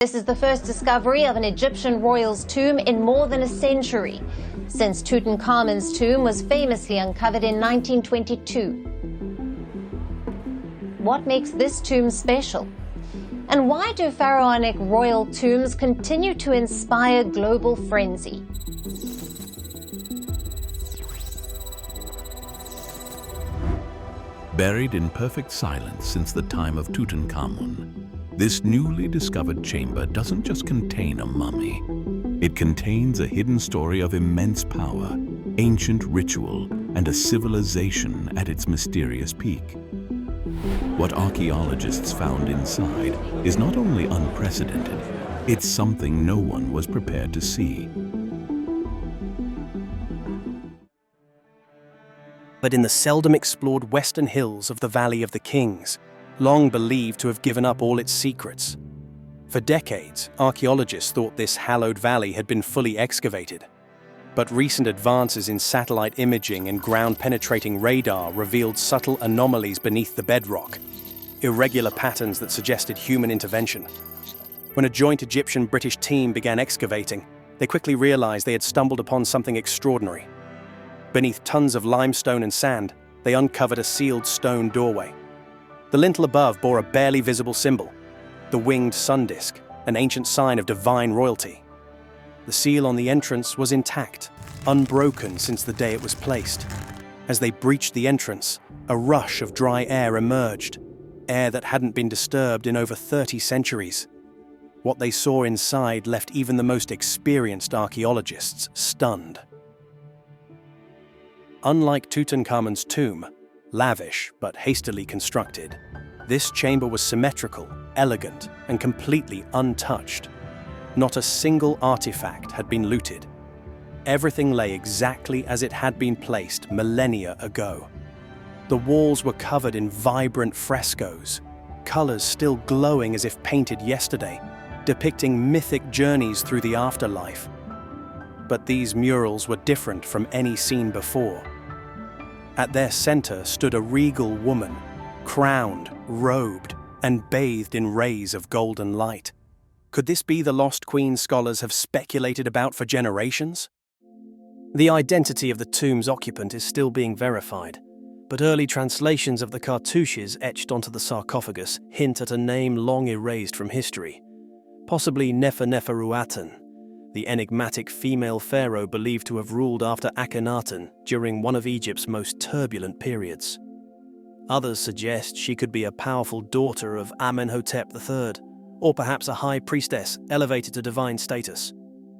This is the first discovery of an Egyptian royal's tomb in more than a century, since Tutankhamun's tomb was famously uncovered in 1922. What makes this tomb special? And why do pharaonic royal tombs continue to inspire global frenzy? Buried in perfect silence since the time of Tutankhamun, this newly discovered chamber doesn't just contain a mummy. It contains a hidden story of immense power, ancient ritual, and a civilization at its mysterious peak. What archaeologists found inside is not only unprecedented, it's something no one was prepared to see. But in the seldom explored western hills of the Valley of the Kings, long believed to have given up all its secrets. For decades, archaeologists thought this hallowed valley had been fully excavated. But recent advances in satellite imaging and ground-penetrating radar revealed subtle anomalies beneath the bedrock, irregular patterns that suggested human intervention. When a joint Egyptian-British team began excavating, they quickly realized they had stumbled upon something extraordinary. Beneath tons of limestone and sand, they uncovered a sealed stone doorway. The lintel above bore a barely visible symbol, the winged sun disk, an ancient sign of divine royalty. The seal on the entrance was intact, unbroken since the day it was placed. As they breached the entrance, a rush of dry air emerged, air that hadn't been disturbed in over 30 centuries. What they saw inside left even the most experienced archaeologists stunned. Unlike Tutankhamun's tomb, lavish but hastily constructed, this chamber was symmetrical, elegant, and completely untouched. Not a single artifact had been looted. Everything lay exactly as it had been placed millennia ago. The walls were covered in vibrant frescoes, colors still glowing as if painted yesterday, depicting mythic journeys through the afterlife. But these murals were different from any seen before. At their center stood a regal woman, crowned, robed, and bathed in rays of golden light. Could this be the lost queen scholars have speculated about for generations? The identity of the tomb's occupant is still being verified, but early translations of the cartouches etched onto the sarcophagus hint at a name long erased from history, possibly Neferneferuaten, the enigmatic female pharaoh believed to have ruled after Akhenaten during one of Egypt's most turbulent periods. Others suggest she could be a powerful daughter of Amenhotep III, or perhaps a high priestess elevated to divine status.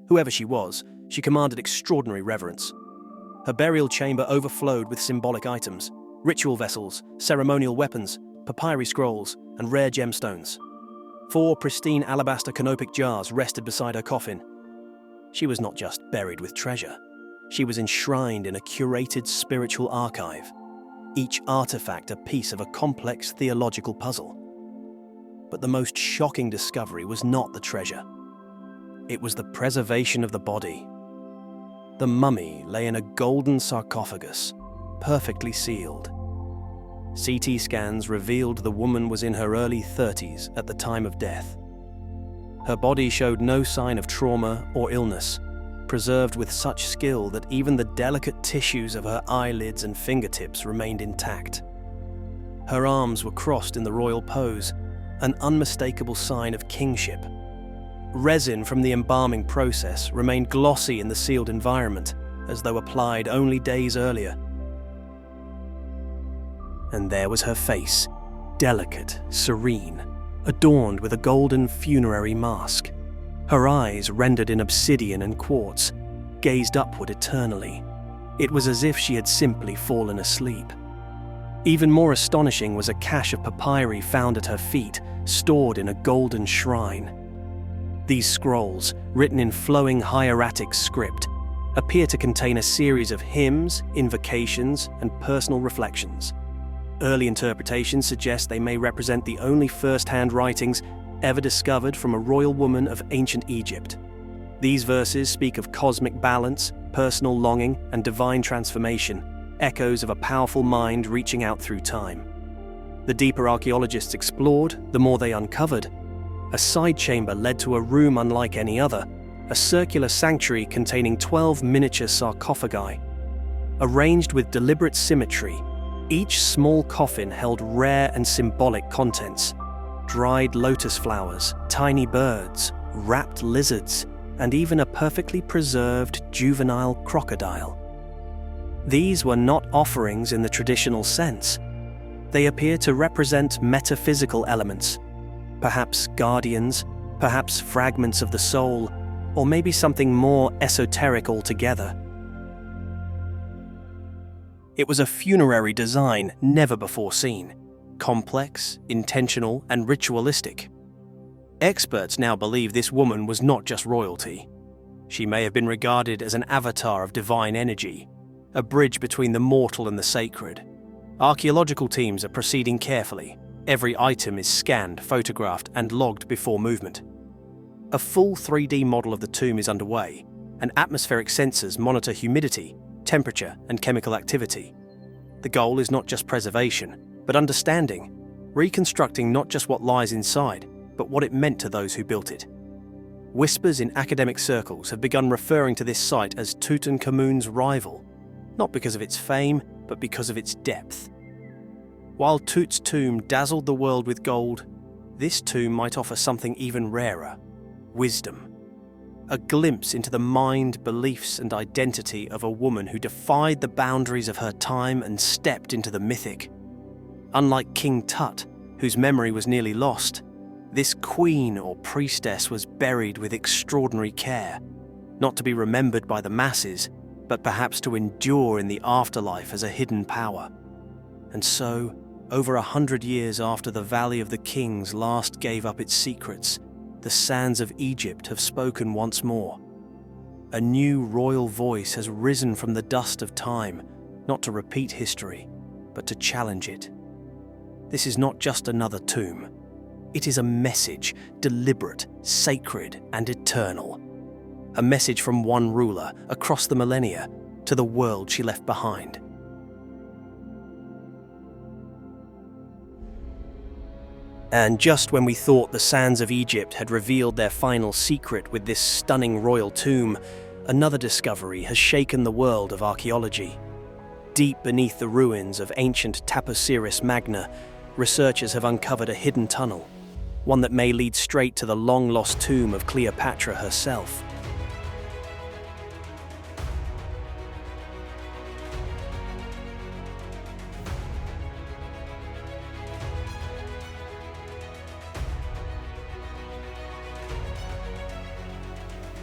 Whoever she was, she commanded extraordinary reverence. Her burial chamber overflowed with symbolic items, ritual vessels, ceremonial weapons, papyri scrolls, and rare gemstones. 4 pristine alabaster canopic jars rested beside her coffin. She was not just buried with treasure, she was enshrined in a curated spiritual archive, each artifact a piece of a complex theological puzzle. But the most shocking discovery was not the treasure. It was the preservation of the body. The mummy lay in a golden sarcophagus, perfectly sealed. CT scans revealed the woman was in her early 30s at the time of death. Her body showed no sign of trauma or illness, preserved with such skill that even the delicate tissues of her eyelids and fingertips remained intact. Her arms were crossed in the royal pose, an unmistakable sign of kingship. Resin from the embalming process remained glossy in the sealed environment, as though applied only days earlier. And there was her face, delicate, serene, adorned with a golden funerary mask. Her eyes, rendered in obsidian and quartz, gazed upward eternally. It was as if she had simply fallen asleep. Even more astonishing was a cache of papyri found at her feet, stored in a golden shrine. These scrolls, written in flowing hieratic script, appear to contain a series of hymns, invocations, and personal reflections. Early interpretations suggest they may represent the only first-hand writings ever discovered from a royal woman of ancient Egypt. These verses speak of cosmic balance, personal longing, and divine transformation, echoes of a powerful mind reaching out through time. The deeper archaeologists explored, the more they uncovered. A side chamber led to a room unlike any other, a circular sanctuary containing 12 miniature sarcophagi. Arranged with deliberate symmetry, each small coffin held rare and symbolic contents: dried lotus flowers, tiny birds, wrapped lizards, and even a perfectly preserved juvenile crocodile. These were not offerings in the traditional sense. They appear to represent metaphysical elements, perhaps guardians, perhaps fragments of the soul, or maybe something more esoteric altogether. It was a funerary design never before seen, complex, intentional, and ritualistic. Experts now believe this woman was not just royalty. She may have been regarded as an avatar of divine energy, a bridge between the mortal and the sacred. Archaeological teams are proceeding carefully. Every item is scanned, photographed, and logged before movement. A full 3D model of the tomb is underway, and atmospheric sensors monitor humidity, temperature, and chemical activity. The goal is not just preservation, but understanding, reconstructing not just what lies inside, but what it meant to those who built it. Whispers in academic circles have begun referring to this site as Tutankhamun's rival, not because of its fame, but because of its depth. While Tut's tomb dazzled the world with gold, this tomb might offer something even rarer: wisdom. A glimpse into the mind, beliefs, and identity of a woman who defied the boundaries of her time and stepped into the mythic. Unlike King Tut, whose memory was nearly lost, this queen or priestess was buried with extraordinary care, not to be remembered by the masses, but perhaps to endure in the afterlife as a hidden power. And so, over 100 years after the Valley of the Kings last gave up its secrets, the sands of Egypt have spoken once more. A new royal voice has risen from the dust of time, not to repeat history, but to challenge it. This is not just another tomb. It is a message, deliberate, sacred, and eternal. A message from one ruler across the millennia to the world she left behind. And just when we thought the sands of Egypt had revealed their final secret with this stunning royal tomb, another discovery has shaken the world of archaeology. Deep beneath the ruins of ancient Taposiris Magna, researchers have uncovered a hidden tunnel, one that may lead straight to the long-lost tomb of Cleopatra herself.